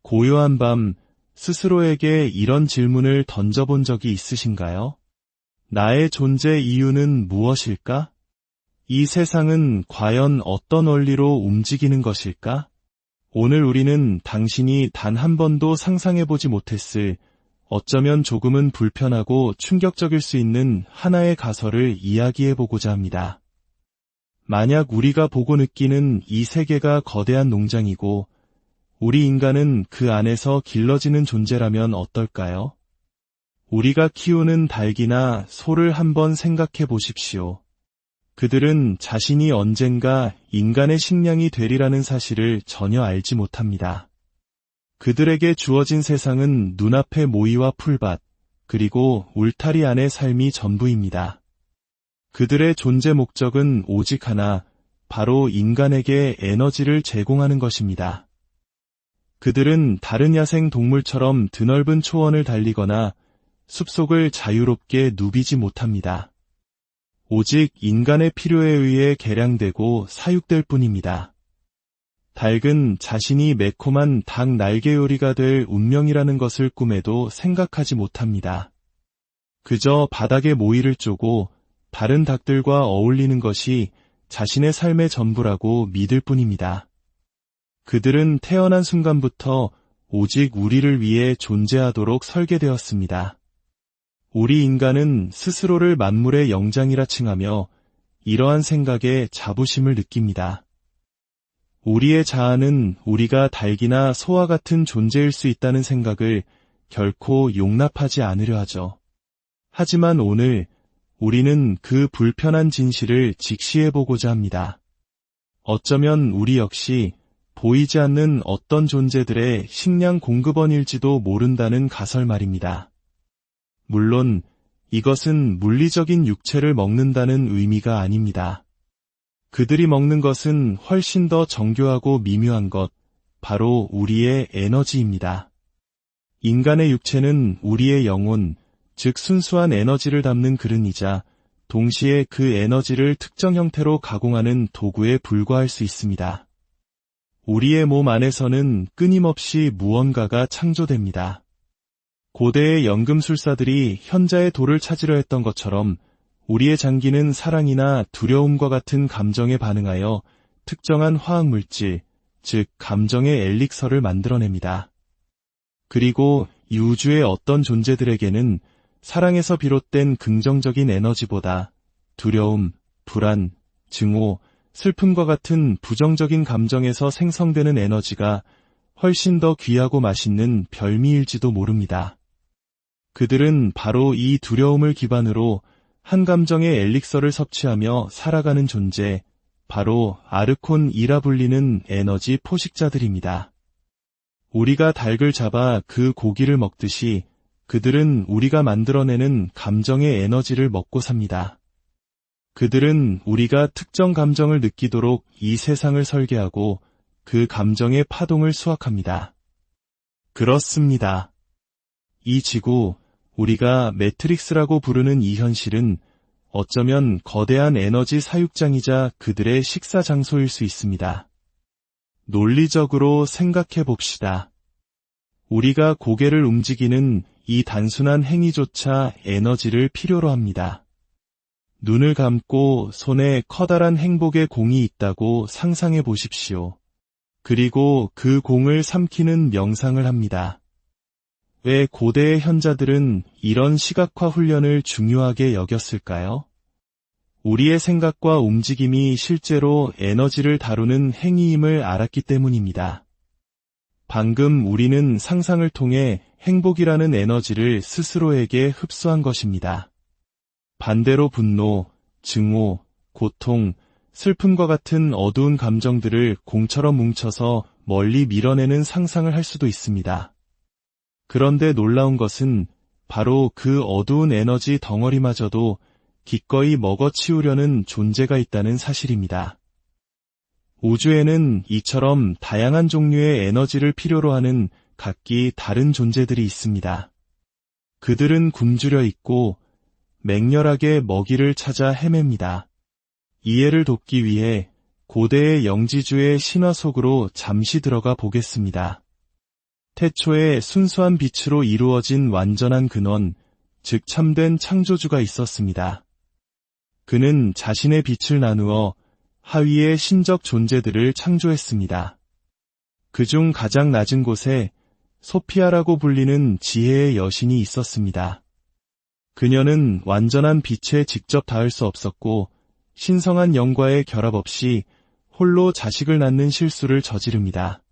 고요한 밤, 스스로에게 이런 질문을 던져본 적이 있으신가요? 나의 존재 이유는 무엇일까? 이 세상은 과연 어떤 원리로 움직이는 것일까? 오늘 우리는 당신이 단 한 번도 상상해보지 못했을, 어쩌면 조금은 불편하고 충격적일 수 있는 하나의 가설을 이야기해보고자 합니다. 만약 우리가 보고 느끼는 이 세계가 거대한 농장이고 우리 인간은 그 안에서 길러지는 존재라면 어떨까요? 우리가 키우는 닭이나 소를 한번 생각해 보십시오. 그들은 자신이 언젠가 인간의 식량이 되리라는 사실을 전혀 알지 못합니다. 그들에게 주어진 세상은 눈앞의 모이와 풀밭, 그리고 울타리 안의 삶이 전부입니다. 그들의 존재 목적은 오직 하나, 바로 인간에게 에너지를 제공하는 것입니다. 그들은 다른 야생 동물처럼 드넓은 초원을 달리거나 숲속을 자유롭게 누비지 못합니다. 오직 인간의 필요에 의해 개량되고 사육될 뿐입니다. 닭은 자신이 매콤한 닭 날개 요리가 될 운명이라는 것을 꿈에도 생각하지 못합니다. 그저 바닥에 모이를 쪼고 다른 닭들과 어울리는 것이 자신의 삶의 전부라고 믿을 뿐입니다. 그들은 태어난 순간부터 오직 우리를 위해 존재하도록 설계되었습니다. 우리 인간은 스스로를 만물의 영장이라 칭하며 이러한 생각에 자부심을 느낍니다. 우리의 자아는 우리가 닭이나 소와 같은 존재일 수 있다는 생각을 결코 용납하지 않으려 하죠. 하지만 오늘 우리는 그 불편한 진실을 직시해보고자 합니다. 어쩌면 우리 역시 보이지 않는 어떤 존재들의 식량 공급원일지도 모른다는 가설 말입니다. 물론 이것은 물리적인 육체를 먹는다는 의미가 아닙니다. 그들이 먹는 것은 훨씬 더 정교하고 미묘한 것, 바로 우리의 에너지입니다. 인간의 육체는 우리의 영혼, 즉 순수한 에너지를 담는 그릇이자 동시에 그 에너지를 특정 형태로 가공하는 도구에 불과할 수 있습니다. 우리의 몸 안에서는 끊임없이 무언가가 창조됩니다. 고대의 연금술사들이 현자의 돌을 찾으려 했던 것처럼 우리의 장기는 사랑이나 두려움과 같은 감정에 반응하여 특정한 화학물질, 즉 감정의 엘릭서를 만들어냅니다. 그리고 이 우주의 어떤 존재들에게는 사랑에서 비롯된 긍정적인 에너지보다 두려움, 불안, 증오, 슬픔과 같은 부정적인 감정에서 생성되는 에너지가 훨씬 더 귀하고 맛있는 별미일지도 모릅니다. 그들은 바로 이 두려움을 기반으로 한 감정의 엘릭서를 섭취하며 살아가는 존재, 바로 아르콘이라 불리는 에너지 포식자들입니다. 우리가 닭을 잡아 그 고기를 먹듯이 그들은 우리가 만들어내는 감정의 에너지를 먹고 삽니다. 그들은 우리가 특정 감정을 느끼도록 이 세상을 설계하고 그 감정의 파동을 수확합니다. 그렇습니다. 이 지구, 우리가 매트릭스라고 부르는 이 현실은 어쩌면 거대한 에너지 사육장이자 그들의 식사 장소일 수 있습니다. 논리적으로 생각해 봅시다. 우리가 고개를 움직이는 이 단순한 행위조차 에너지를 필요로 합니다. 눈을 감고 손에 커다란 행복의 공이 있다고 상상해 보십시오. 그리고 그 공을 삼키는 명상을 합니다. 왜 고대의 현자들은 이런 시각화 훈련을 중요하게 여겼을까요? 우리의 생각과 움직임이 실제로 에너지를 다루는 행위임을 알았기 때문입니다. 방금 우리는 상상을 통해 행복이라는 에너지를 스스로에게 흡수한 것입니다. 반대로 분노, 증오, 고통, 슬픔과 같은 어두운 감정들을 공처럼 뭉쳐서 멀리 밀어내는 상상을 할 수도 있습니다. 그런데 놀라운 것은 바로 그 어두운 에너지 덩어리마저도 기꺼이 먹어치우려는 존재가 있다는 사실입니다. 우주에는 이처럼 다양한 종류의 에너지를 필요로 하는 각기 다른 존재들이 있습니다. 그들은 굶주려 있고 맹렬하게 먹이를 찾아 헤맵니다. 이해를 돕기 위해 고대의 영지주의 신화 속으로 잠시 들어가 보겠습니다. 태초에 순수한 빛으로 이루어진 완전한 근원, 즉 참된 창조주가 있었습니다. 그는 자신의 빛을 나누어 하위의 신적 존재들을 창조했습니다. 그중 가장 낮은 곳에 소피아라고 불리는 지혜의 여신이 있었습니다. 그녀는 완전한 빛에 직접 닿을 수 없었고 신성한 영과의 결합 없이 홀로 자식을 낳는 실수를 저지릅니다.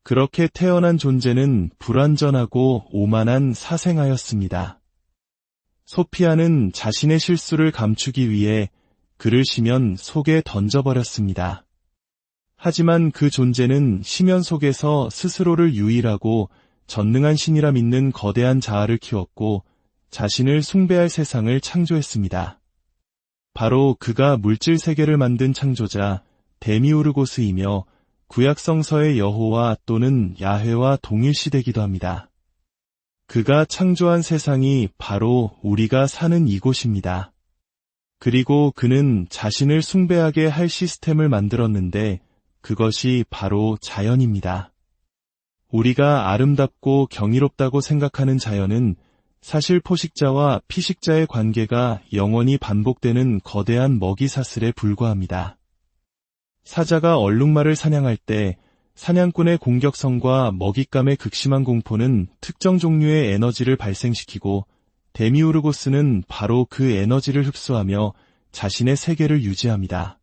그렇게 태어난 존재는 불완전하고 오만한 사생아였습니다. 소피아는 자신의 실수를 감추기 위해 글을 시면 속에 던져버렸습니다. 하지만 그 존재는 시면 속에서 스스로를 유일하고 전능한 신이라 믿는 거대한 자아를 키웠고 자신을 숭배할 세상을 창조했습니다. 바로 그가 물질 세계를 만든 창조자 데미우르고스이며 구약 성서의 여호와 또는 야훼와 동일시되기도 합니다. 그가 창조한 세상이 바로 우리가 사는 이곳입니다. 그리고 그는 자신을 숭배하게 할 시스템을 만들었는데 그것이 바로 자연입니다. 우리가 아름답고 경이롭다고 생각하는 자연은 사실 포식자와 피식자의 관계가 영원히 반복되는 거대한 먹이 사슬에 불과합니다. 사자가 얼룩말을 사냥할 때 사냥꾼의 공격성과 먹잇감의 극심한 공포는 특정 종류의 에너지를 발생시키고 데미우르고스는 바로 그 에너지를 흡수하며 자신의 세계를 유지합니다.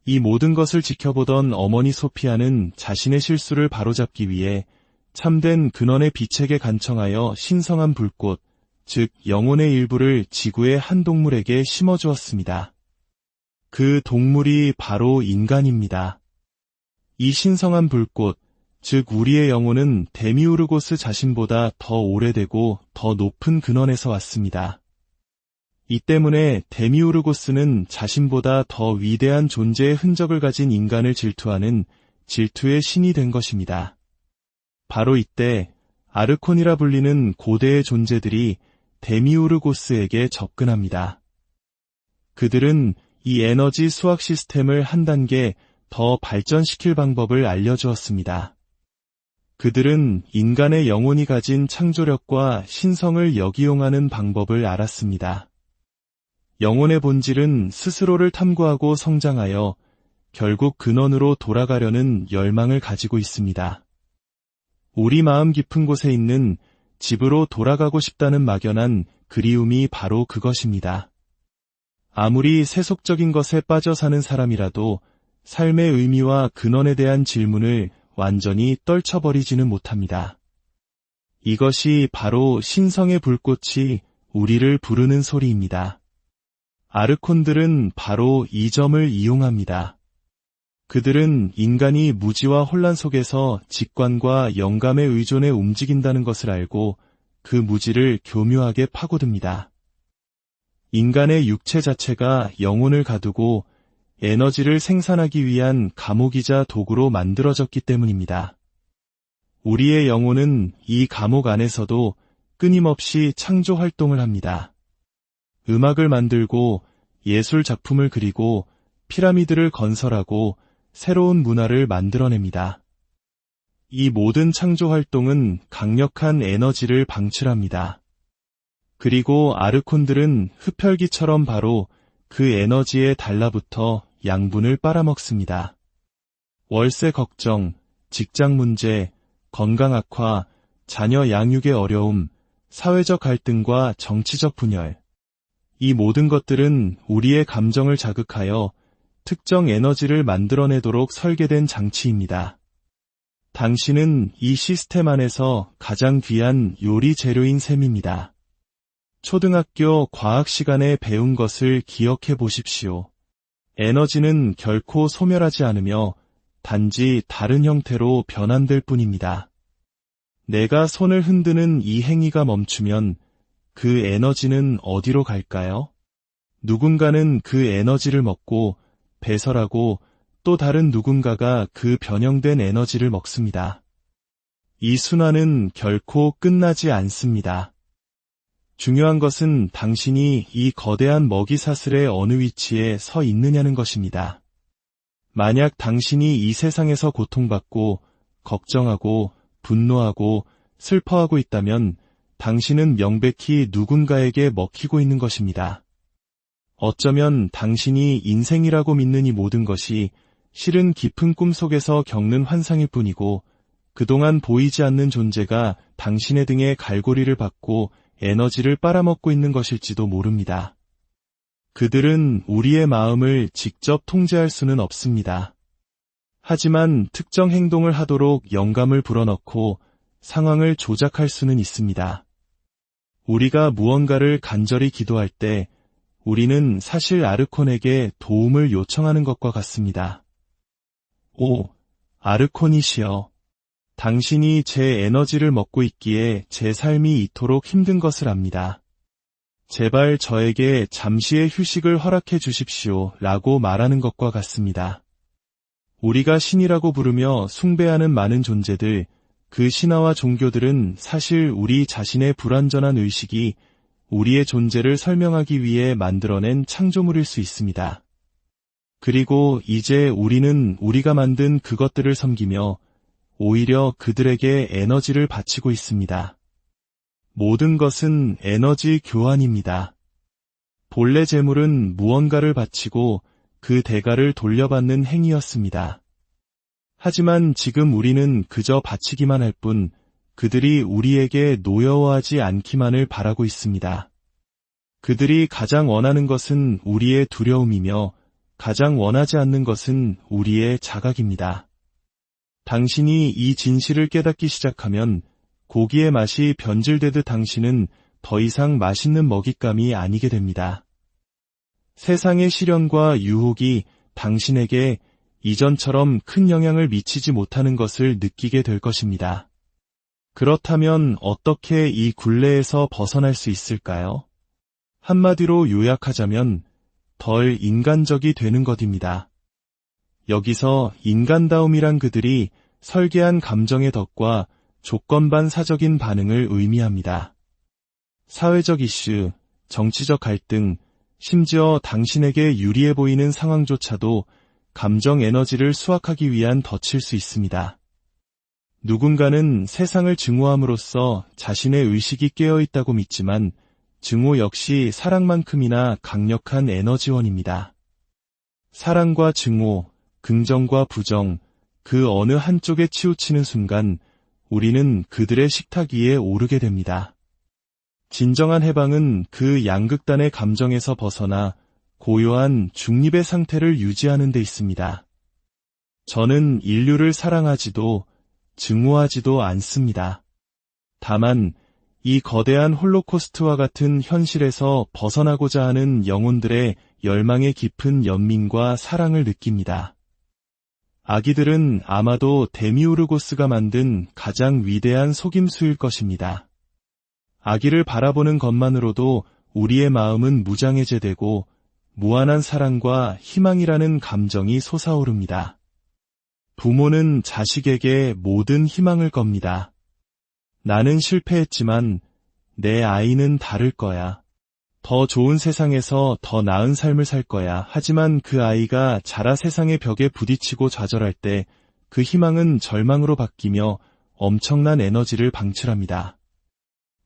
이 모든 것을 지켜보던 어머니 소피아는 자신의 실수를 바로잡기 위해 참된 근원의 빛에게 간청하여 신성한 불꽃, 즉 영혼의 일부를 지구의 한 동물에게 심어주었습니다. 그 동물이 바로 인간입니다. 이 신성한 불꽃, 즉 우리의 영혼은 데미우르고스 자신보다 더 오래되고 더 높은 근원에서 왔습니다. 이 때문에 데미우르고스는 자신보다 더 위대한 존재의 흔적을 가진 인간을 질투하는 질투의 신이 된 것입니다. 바로 이때 아르콘이라 불리는 고대의 존재들이 데미우르고스에게 접근합니다. 그들은 이 에너지 수학 시스템을 한 단계 더 발전시킬 방법을 알려주었습니다. 그들은 인간의 영혼이 가진 창조력과 신성을 역이용하는 방법을 알았습니다. 영혼의 본질은 스스로를 탐구하고 성장하여 결국 근원으로 돌아가려는 열망을 가지고 있습니다. 우리 마음 깊은 곳에 있는 집으로 돌아가고 싶다는 막연한 그리움이 바로 그것입니다. 아무리 세속적인 것에 빠져 사는 사람이라도 삶의 의미와 근원에 대한 질문을 완전히 떨쳐버리지는 못합니다. 이것이 바로 신성의 불꽃이 우리를 부르는 소리입니다. 아르콘들은 바로 이 점을 이용합니다. 그들은 인간이 무지와 혼란 속에서 직관과 영감에 의존해 움직인다는 것을 알고 그 무지를 교묘하게 파고듭니다. 인간의 육체 자체가 영혼을 가두고 에너지를 생산하기 위한 감옥이자 도구로 만들어졌기 때문입니다. 우리의 영혼은 이 감옥 안에서도 끊임없이 창조 활동을 합니다. 음악을 만들고 예술 작품을 그리고 피라미드를 건설하고 새로운 문화를 만들어냅니다. 이 모든 창조 활동은 강력한 에너지를 방출합니다. 그리고 아르콘들은 흡혈귀처럼 바로 그 에너지에 달라붙어 양분을 빨아먹습니다. 월세 걱정, 직장 문제, 건강 악화, 자녀 양육의 어려움, 사회적 갈등과 정치적 분열. 이 모든 것들은 우리의 감정을 자극하여 특정 에너지를 만들어내도록 설계된 장치입니다. 당신은 이 시스템 안에서 가장 귀한 요리 재료인 셈입니다. 초등학교 과학 시간에 배운 것을 기억해 보십시오. 에너지는 결코 소멸하지 않으며 단지 다른 형태로 변환될 뿐입니다. 내가 손을 흔드는 이 행위가 멈추면 그 에너지는 어디로 갈까요? 누군가는 그 에너지를 먹고 배설하고 또 다른 누군가가 그 변형된 에너지를 먹습니다. 이 순환은 결코 끝나지 않습니다. 중요한 것은 당신이 이 거대한 먹이 사슬의 어느 위치에 서 있느냐는 것입니다. 만약 당신이 이 세상에서 고통받고 걱정하고 분노하고 슬퍼하고 있다면 당신은 명백히 누군가에게 먹히고 있는 것입니다. 어쩌면 당신이 인생이라고 믿는 이 모든 것이 실은 깊은 꿈속에서 겪는 환상일 뿐이고 그동안 보이지 않는 존재가 당신의 등에 갈고리를 받고 에너지를 빨아먹고 있는 것일지도 모릅니다. 그들은 우리의 마음을 직접 통제할 수는 없습니다. 하지만 특정 행동을 하도록 영감을 불어넣고 상황을 조작할 수는 있습니다. 우리가 무언가를 간절히 기도할 때 우리는 사실 아르콘에게 도움을 요청하는 것과 같습니다. 오, 아르콘이시여. 당신이 제 에너지를 먹고 있기에 제 삶이 이토록 힘든 것을 압니다. 제발 저에게 잠시의 휴식을 허락해 주십시오 라고 말하는 것과 같습니다. 우리가 신이라고 부르며 숭배하는 많은 존재들, 그 신화와 종교들은 사실 우리 자신의 불완전한 의식이 우리의 존재를 설명하기 위해 만들어낸 창조물일 수 있습니다. 그리고 이제 우리는 우리가 만든 그것들을 섬기며 오히려 그들에게 에너지를 바치고 있습니다. 모든 것은 에너지 교환입니다. 본래 재물은 무언가를 바치고 그 대가를 돌려받는 행위였습니다. 하지만 지금 우리는 그저 바치기만 할 뿐 그들이 우리에게 노여워하지 않기만을 바라고 있습니다. 그들이 가장 원하는 것은 우리의 두려움이며 가장 원하지 않는 것은 우리의 자각입니다. 당신이 이 진실을 깨닫기 시작하면 고기의 맛이 변질되듯 당신은 더 이상 맛있는 먹잇감이 아니게 됩니다. 세상의 시련과 유혹이 당신에게 이전처럼 큰 영향을 미치지 못하는 것을 느끼게 될 것입니다. 그렇다면 어떻게 이 굴레에서 벗어날 수 있을까요? 한마디로 요약하자면 덜 인간적이 되는 것입니다. 여기서 인간다움이란 그들이 설계한 감정의 덕과 조건반사적인 반응을 의미합니다. 사회적 이슈, 정치적 갈등, 심지어 당신에게 유리해 보이는 상황조차도 감정 에너지를 수확하기 위한 덫일 수 있습니다. 누군가는 세상을 증오함으로써 자신의 의식이 깨어있다고 믿지만 증오 역시 사랑만큼이나 강력한 에너지원입니다. 사랑과 증오, 긍정과 부정, 그 어느 한쪽에 치우치는 순간 우리는 그들의 식탁 위에 오르게 됩니다. 진정한 해방은 그 양극단의 감정에서 벗어나 고요한 중립의 상태를 유지하는 데 있습니다. 저는 인류를 사랑하지도 증오하지도 않습니다. 다만 이 거대한 홀로코스트와 같은 현실에서 벗어나고자 하는 영혼들의 열망의 깊은 연민과 사랑을 느낍니다. 아기들은 아마도 데미우르고스가 만든 가장 위대한 속임수일 것입니다. 아기를 바라보는 것만으로도 우리의 마음은 무장해제되고 무한한 사랑과 희망이라는 감정이 솟아오릅니다. 부모는 자식에게 모든 희망을 겁니다. 나는 실패했지만 내 아이는 다를 거야. 더 좋은 세상에서 더 나은 삶을 살 거야. 하지만 그 아이가 자라 세상의 벽에 부딪히고 좌절할 때 그 희망은 절망으로 바뀌며 엄청난 에너지를 방출합니다.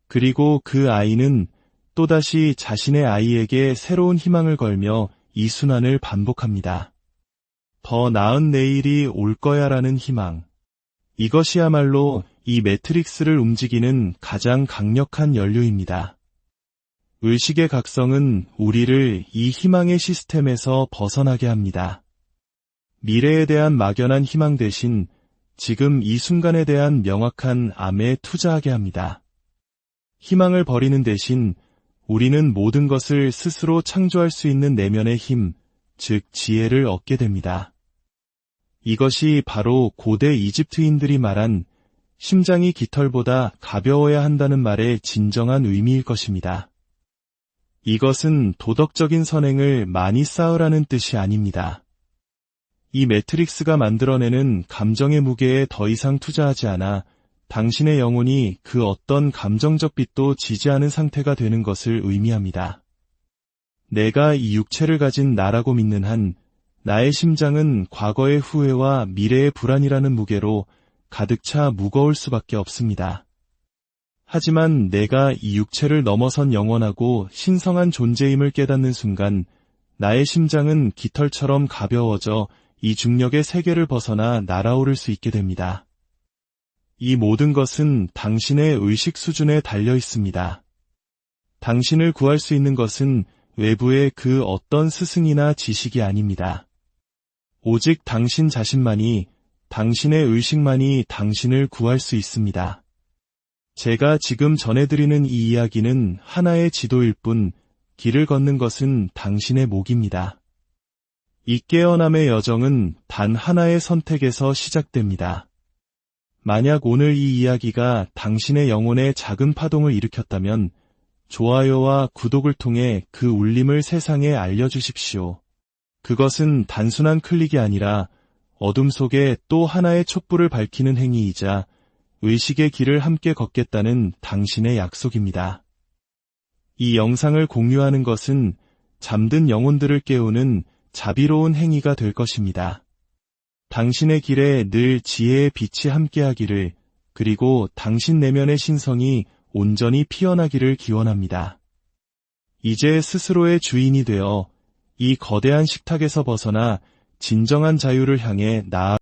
그리고 그 아이는 또다시 자신의 아이에게 새로운 희망을 걸며 이 순환을 반복합니다. 더 나은 내일이 올 거야라는 희망. 이것이야말로 이 매트릭스를 움직이는 가장 강력한 연료입니다. 의식의 각성은 우리를 이 희망의 시스템에서 벗어나게 합니다. 미래에 대한 막연한 희망 대신 지금 이 순간에 대한 명확한 암에 투자하게 합니다. 희망을 버리는 대신 우리는 모든 것을 스스로 창조할 수 있는 내면의 힘, 즉 지혜를 얻게 됩니다. 이것이 바로 고대 이집트인들이 말한 심장이 깃털보다 가벼워야 한다는 말의 진정한 의미일 것입니다. 이것은 도덕적인 선행을 많이 쌓으라는 뜻이 아닙니다. 이 매트릭스가 만들어내는 감정의 무게에 더 이상 투자하지 않아 당신의 영혼이 그 어떤 감정적 빚도 지지 않은 상태가 되는 것을 의미합니다. 내가 이 육체를 가진 나라고 믿는 한 나의 심장은 과거의 후회와 미래의 불안이라는 무게로 가득 차 무거울 수밖에 없습니다. 하지만 내가 이 육체를 넘어선 영원하고 신성한 존재임을 깨닫는 순간 나의 심장은 깃털처럼 가벼워져 이 중력의 세계를 벗어나 날아오를 수 있게 됩니다. 이 모든 것은 당신의 의식 수준에 달려 있습니다. 당신을 구할 수 있는 것은 외부의 그 어떤 스승이나 지식이 아닙니다. 오직 당신 자신만이, 당신의 의식만이 당신을 구할 수 있습니다. 제가 지금 전해드리는 이 이야기는 하나의 지도일 뿐 길을 걷는 것은 당신의 몫입니다. 이 깨어남의 여정은 단 하나의 선택에서 시작됩니다. 만약 오늘 이 이야기가 당신의 영혼에 작은 파동을 일으켰다면 좋아요와 구독을 통해 그 울림을 세상에 알려주십시오. 그것은 단순한 클릭이 아니라 어둠 속에 또 하나의 촛불을 밝히는 행위이자 의식의 길을 함께 걷겠다는 당신의 약속입니다. 이 영상을 공유하는 것은 잠든 영혼들을 깨우는 자비로운 행위가 될 것입니다. 당신의 길에 늘 지혜의 빛이 함께하기를, 그리고 당신 내면의 신성이 온전히 피어나기를 기원합니다. 이제 스스로의 주인이 되어 이 거대한 식탁에서 벗어나 진정한 자유를 향해 나아가